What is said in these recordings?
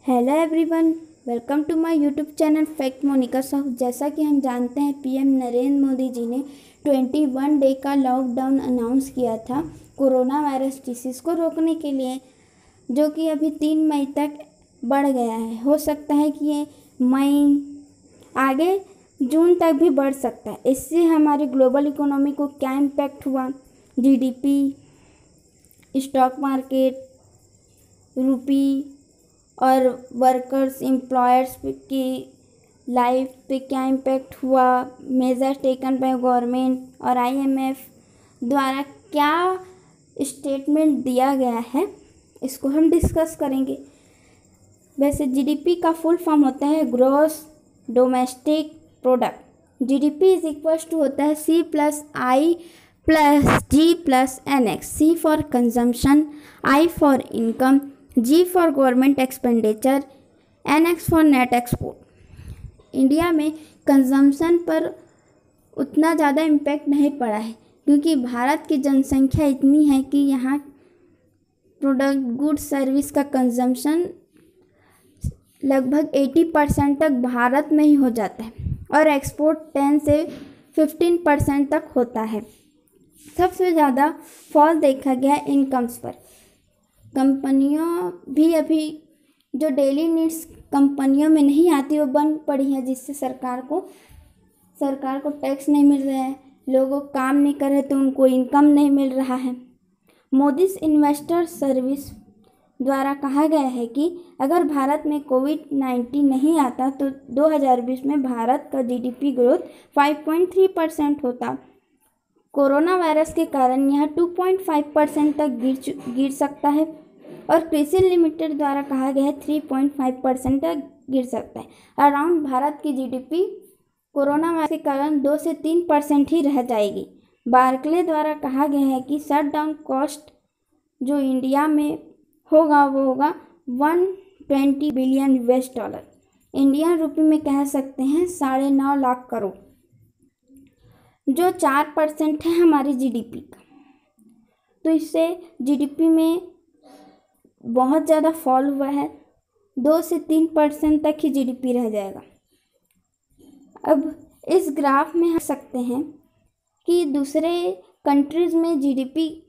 Hello everyone, welcome to my YouTube channel fact Monika Sahu. जैसा कि हम जानते हैं, पीएम नरेंद्र मोदी जी ने 21 डे का लॉकडाउन अनाउंस किया था कोरोना वायरस डिसीज़ को रोकने के लिए, जो कि अभी 3 मई तक बढ़ गया है। हो सकता है कि ये मई आगे जून तक भी बढ़ सकता है। इससे हमारी ग्लोबल इकोनॉमी को क्या इम्पैक्ट हुआ, जीडीपी, स्टॉक मार्केट, रुपी और वर्कर्स एम्प्लॉयर्स की लाइफ पे क्या इम्पैक्ट हुआ, मेजर्स टेकन बाय गवर्नमेंट और आईएमएफ द्वारा क्या स्टेटमेंट दिया गया है, इसको हम डिस्कस करेंगे। वैसे जीडीपी का फुल फॉर्म होता है gross domestic product. GDP is equals to होता है C plus I plus G plus N X. C for consumption, I for income, G for government expenditure, N X for net export. India में consumption पर उतना ज़्यादा impact नहीं पड़ा है, क्योंकि भारत की जनसंख्या इतनी है कि यहाँ प्रोडक्ट, गुड, सर्विस का कंजम्पशन लगभग 80% तक भारत में ही हो जाता है और एक्सपोर्ट 10 से 15% तक होता है। सबसे ज़्यादा फॉल देखा गया इनकम्स पर। कंपनियों भी अभी जो डेली नीड्स कंपनियों में नहीं आती वो बंद पड़ी है, जिससे सरकार को टैक्स नहीं मिल रहा है, लोगों काम नहीं कर रहे तो उनको इनकम नहीं मिल रहा है। मोदीज इन्वेस्टर सर्विस द्वारा कहा गया है कि अगर भारत में कोविड-19 नहीं आता तो 2020 में भारत का जीडीपी ग्रोथ 5.3% होता। कोरोना वायरस के कारण यह 2.5% तक गिर सकता है और कृषि लिमिटेड द्वारा कहा गया है 3.5% तक गिर सकता है। अराउंड भारत की जीडीपी कोरोना वायरस के कारण 2 से 3% ही रह जाएगी। बार्कले द्वारा कहा गया है कि शटडाउन कॉस्ट जो इंडिया में होगा वो होगा 120 बिलियन US डॉलर। इंडियन रुपये में कह सकते हैं 9.5 लाख करोड़, जो 4% है हमारी जीडीपी का। तो इससे जीडीपी में बहुत ज़्यादा फॉल हुआ है, 2 से 3% तक ही जीडीपी रह जाएगा। अब इस ग्राफ में हम सकते हैं कि दूसरे कंट्रीज़ में जीडीपी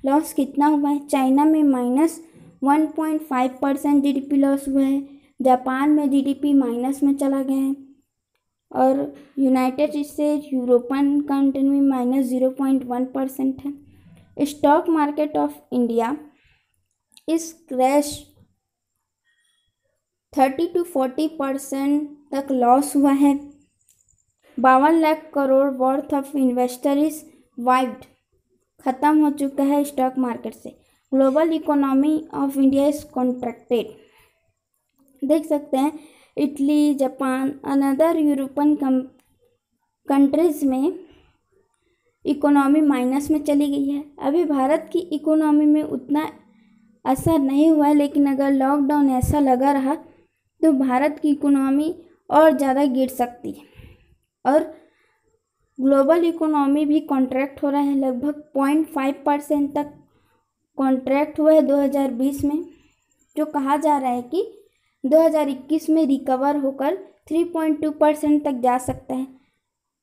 लॉस कितना हुआ है। चाइना में -1.5% जीडीपी लॉस हुआ है, जापान में जीडीपी माइनस में चला गया है और यूनाइटेड स्टेट्स, यूरोपियन कंट्री में -0.1% है। स्टॉक मार्केट ऑफ इंडिया इस क्रैश 30 to 40% तक लॉस हुआ है। 52 lakh crore worth of investor is wiped, ख़त्म हो चुका है स्टॉक मार्केट से। Global economy of India is contracted. देख सकते हैं Italy, Japan, another European countries में इकोनॉमी माइनस में चली गई है। अभी भारत की इकोनॉमी में उतना असर नहीं हुआ है, लेकिन अगर लॉकडाउन ऐसा लगा रहा तो भारत की इकोनॉमी और ज़्यादा गिर सकती है और ग्लोबल इकोनॉमी भी कॉन्ट्रैक्ट हो रहा है। लगभग 0.5% तक कॉन्ट्रैक्ट हुआ है 2020 में, जो कहा जा रहा है कि 2021 में रिकवर होकर 3.2% तक जा सकता है।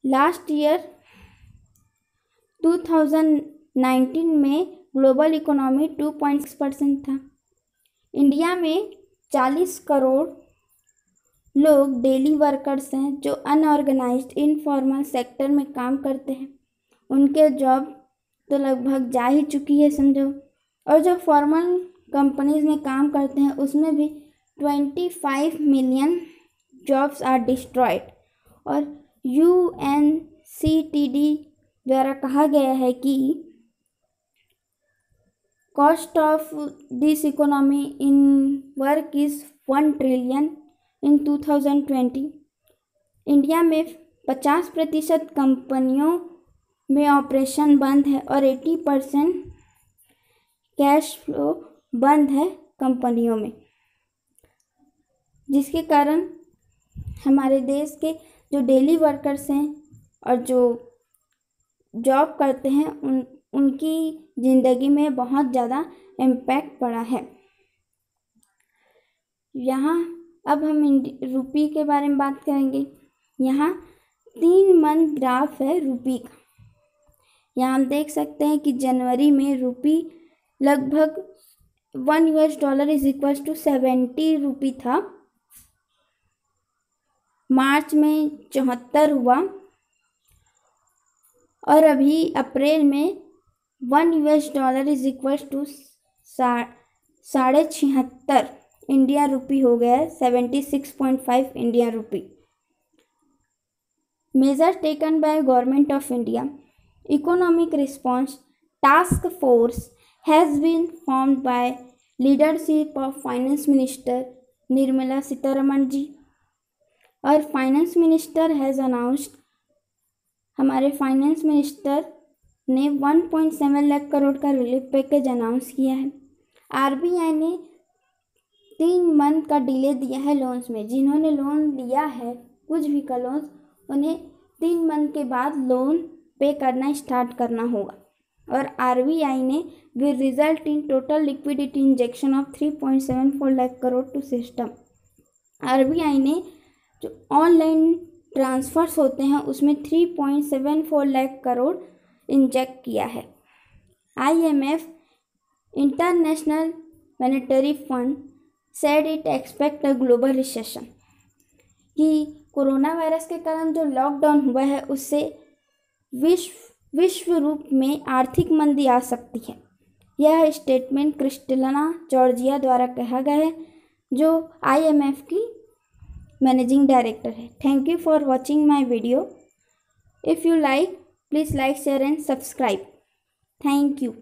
लास्ट ईयर 2019 में ग्लोबल इकोनॉमी 2.6% था। इंडिया में 40 करोड़ लोग डेली वर्कर्स हैं, जो अनऑर्गेनाइज्ड इनफॉर्मल सेक्टर में काम करते हैं। उनके जॉब तो लगभग जा ही चुकी है समझो, और जो फॉर्मल कंपनीज में काम करते हैं उसमें भी 25 मिलियन जॉब्स आर डिस्ट्रॉयड। और UNCTD द्वारा कहा गया है कि cost of this economy in work is 1 trillion in 2020। India में 50% कंपनियों में ऑपरेशन बंद है और 80% कैश फ्लो बंद है कंपनियों में, जिसके कारण हमारे देश के जो डेली वर्कर्स हैं और जो जॉब करते हैं उनकी ज़िंदगी में बहुत ज़्यादा इम्पैक्ट पड़ा है। यहाँ अब हम रुपी के बारे में बात करेंगे। यहाँ 3 मंथ ग्राफ है रुपी का। यहाँ हम देख सकते हैं कि जनवरी में रुपी लगभग $1 इज इक्वल टू 70 रुपी था। मार्च में 74 हुआ और अभी अप्रैल में $1 is equal to 76.5 India rupee हो गया है, 76.5 India rupee. Measure taken by government of India, economic response task force has been formed by leadership of finance minister Nirmala Sitharaman ji. और फाइनेंस मिनिस्टर हैज़ अनाउंस्ड, हमारे फाइनेंस मिनिस्टर ने 1.7 लाख करोड़ का relief package announce किया है। RBI ने 3 मंथ का delay दिया है लोन्स में। जिन्होंने लोन लिया है कुछ भी का लोन, उन्हें 3 मंथ के बाद लोन पे करना स्टार्ट करना होगा। और आरबीआई ने will result in total liquidity injection of 3.74 lakh crore to system. RBI ने जो ऑनलाइन ट्रांसफ़र्स होते हैं उसमें 3.74 लाख करोड़ इंजेक्ट किया है। IMF international monetary fund said it expect a global recession, कि कोरोना वायरस के कारण जो लॉकडाउन हुआ है उससे विश्व रूप में आर्थिक मंदी आ सकती है। यह स्टेटमेंट क्रिस्टलिना जॉर्जिया द्वारा कहा गया है, जो आईएमएफ की मैनेजिंग डायरेक्टर है। Thank you for watching my video. If you like, please like, share and subscribe. Thank you.